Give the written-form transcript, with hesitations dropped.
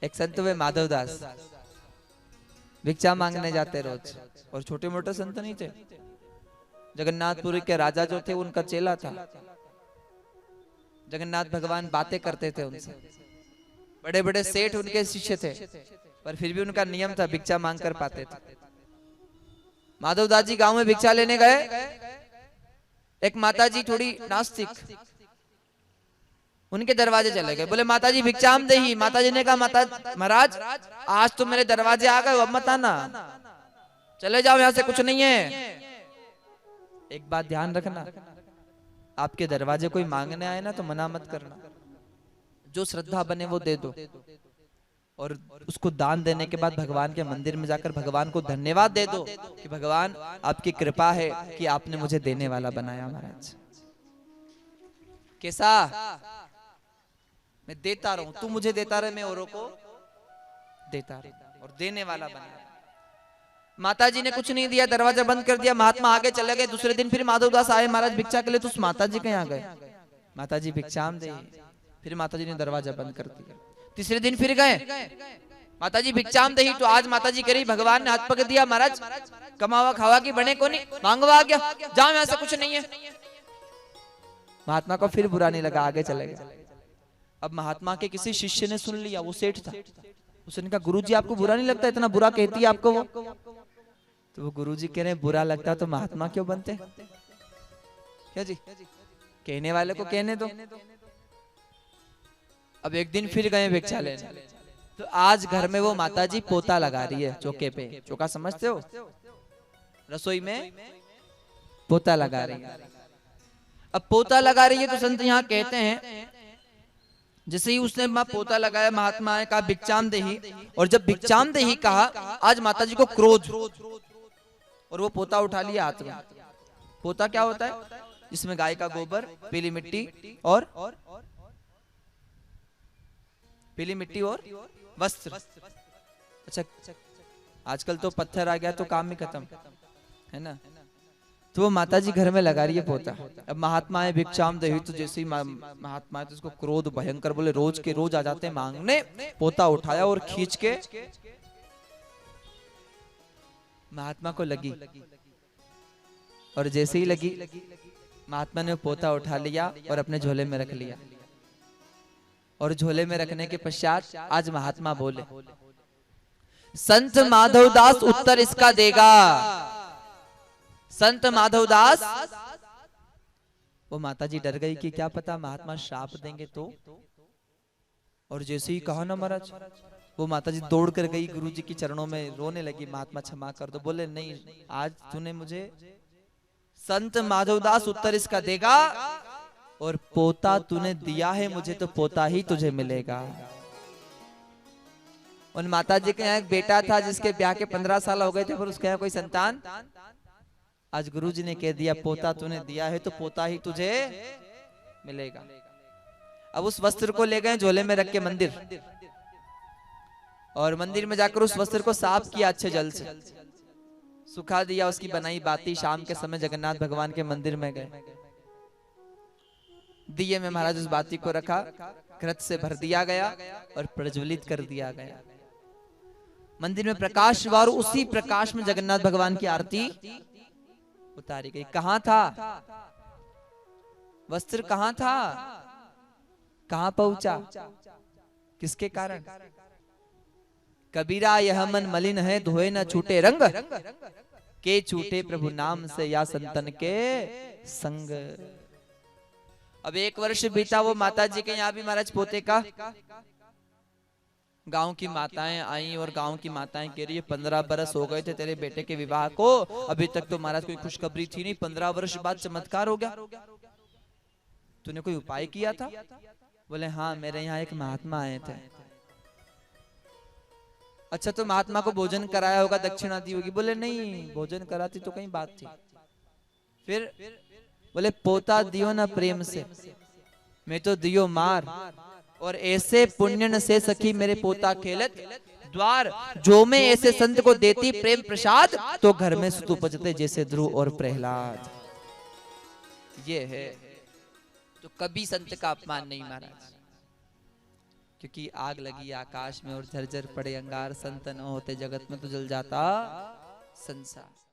एक संत हुए माधवदास, भिक्षा मांगने जाते रोज, और छोटे मोटे संत नहीं थे। जगन्नाथपुरी के राजा जो थे उनका चेला था। जगन्नाथ भगवान बातें करते थे उनसे, बड़े बड़े सेठ उनके शिष्य थे, पर फिर भी उनका नियम था भिक्षा मांग कर पाते थे। माधवदास जी गांव में भिक्षा लेने गए। एक माता जी थोड़ी नास्तिक, उनके दरवाजे चले गए, बोले माता जी भिक्षाम देही। माता जी ने कहा माता महाराज आज तो मेरे दरवाजे आ गए, अब मत आना, चले जाओ यहाँ से, कुछ नहीं है। एक बात ध्यान रखना, आपके दरवाजे कोई मांगने आए ना तो मना मत करना, जो श्रद्धा बने वो दे दो, और उसको दान देने के बाद भगवान के मंदिर में जाकर भगवान को धन्यवाद दे दो कि भगवान आपकी कृपा है कि आपने मुझे देने वाला बनाया। महाराज कैसा, मैं देता रहूं, तू मुझे देता रहे, मैं औरों को देता रहूं, और देने वाला बनाया। माता जी ने कुछ नहीं दिया, दरवाजा बंद कर दिया, महात्मा आगे चले गए। दूसरे दिन फिर माधवदास आए, महाराज भिक्षा के लिए। तो माता जी कहाँ गए? माता जी भिक्षाम दे। फिर माता जी ने दरवाजा बंद कर दिया। तीसरे दिन फिर गए, माता जी भिक्षाम दही। तो आज माता जी कह रही भगवान ने हाथ पकड़ दिया, महाराज कमावा खावा की बने को नहीं, मांगवा आ गया, जाओ यहाँ से, कुछ नहीं है। महात्मा को फिर बुरा नहीं लगा, आगे चले गए। अब महात्मा के किसी शिष्य ने सुन लिया, वो सेठ था, उसने कहा गुरुजी आपको बुरा नहीं लगता, इतना बुरा कहती है आपको वो? तो वो गुरुजी कह रहे हैं बुरा लगता तो महात्मा क्यों बनते? क्या जी, कहने वाले को कहने दो। अब एक दिन फिर गए भिक्षा लेने, तो आज घर में वो माताजी पोता लगा रही है चौके पे। चौका समझते हो? रसोई में पोता लगा रही है। अब पोता लगा रही है तो संत यहाँ कहते हैं जैसे ही उसने पोता लगाया, महात्मा ने कहा भिक्षाम देही, और जब भिक्षाम देही कहा आज माता जी को क्रोध, और वो पोता उठा लिया हाथ में। पोता क्या होता है? जिसमें गाय का गोबर, पीली मिट्टी और वस्त्र। अच्छा, आजकल तो पत्थर आ गया तो काम ही खत्म है ना। तो वो माता जी घर में लगा रही है पोता। अब महात्मा है भिक्षाम देही, तो जैसे ही महात्मा है तो उसको क्रोध भयंकर, बोले रोज के रोज आ जाते हैं मांगने। पोता उठाया और खींच के महात्मा को लगी, और जैसे ही लगी महात्मा ने पोता उठा लिया और अपने झोले में रख लिया। और झोले में रखने के पश्चात आज महात्मा बोले संत माधवदास उत्तर इसका देगा। संत माधवदास, वो माता जी डर गई कि क्या पता महात्मा श्राप देंगे तो। और जैसे ही कहा ना महाराज, वो माता जी दौड़ कर गई गुरु जी के चरणों में, रोने लगी, महात्मा क्षमा कर दो। बोले नहीं, आज तूने मुझे, संत माधवदास उत्तर इसका देगा, और पोता तूने दिया है मुझे तो पोता ही तुझे मिलेगा। उन माता जी के यहाँ एक बेटा था जिसके ब्याह के 15 साल हो गए थे, पर उसके यहाँ कोई संतान। आज गुरु जी ने कह दिया पोता तूने दिया है तो पोता ही तुझे मिलेगा। अब उस वस्त्र को ले गए झोले में रख के मंदिर, और मंदिर में जाकर उस वस्त्र को साफ किया, अच्छे जल से सुखा दिया, उसकी बनाई बाती। शाम के समय जगन्नाथ भगवान के मंदिर में गए, दिए में महाराज उस बाती को रखा, घृत से भर दिया गया और प्रज्वलित कर दिया गया। मंदिर में प्रकाश हुआ, और उसी प्रकाश में जगन्नाथ भगवान की आरती उतारी गई। कहां था वस्त्र? कहां था? कहां पहुंचा? किसके कारण? कबीरा यह मन मलिन है, धोए न छूटे रंग, के छूटे प्रभु नाम से या संतन के संग। अब 1 वर्ष बीता, वो माता जी के यहाँ भी महाराज पोते का, गांव की माताएं आई और गांव की माताएं कह रही है 15 बरस हो गए थे तेरे बेटे के विवाह को, अभी तक तो महाराज कोई खुशखबरी थी नहीं, 15 वर्ष बाद चमत्कार हो गया, तूने कोई उपाय किया था? बोले हाँ, मेरे यहाँ एक महात्मा आए थे। अच्छा, तो महात्मा को भोजन कराया होगा, दक्षिणा दी होगी? बोले नहीं, भोजन कराती तो कहीं बात थी। फिर बोले पोता दियो ना प्रेम से, मैं तो दियो मार, और ऐसे पुण्यन से सखी मेरे पोता खेलत द्वार, जो मैं ऐसे संत को देती प्रेम प्रसाद, तो घर में सुत उपजते जैसे ध्रुव और प्रहलाद। ये है, तो कभी संत का अपमान नहीं महाराज। क्योंकि आग लगी आकाश में और झरझर पड़े अंगार, संत न होते जगत में तो जल जाता संसार।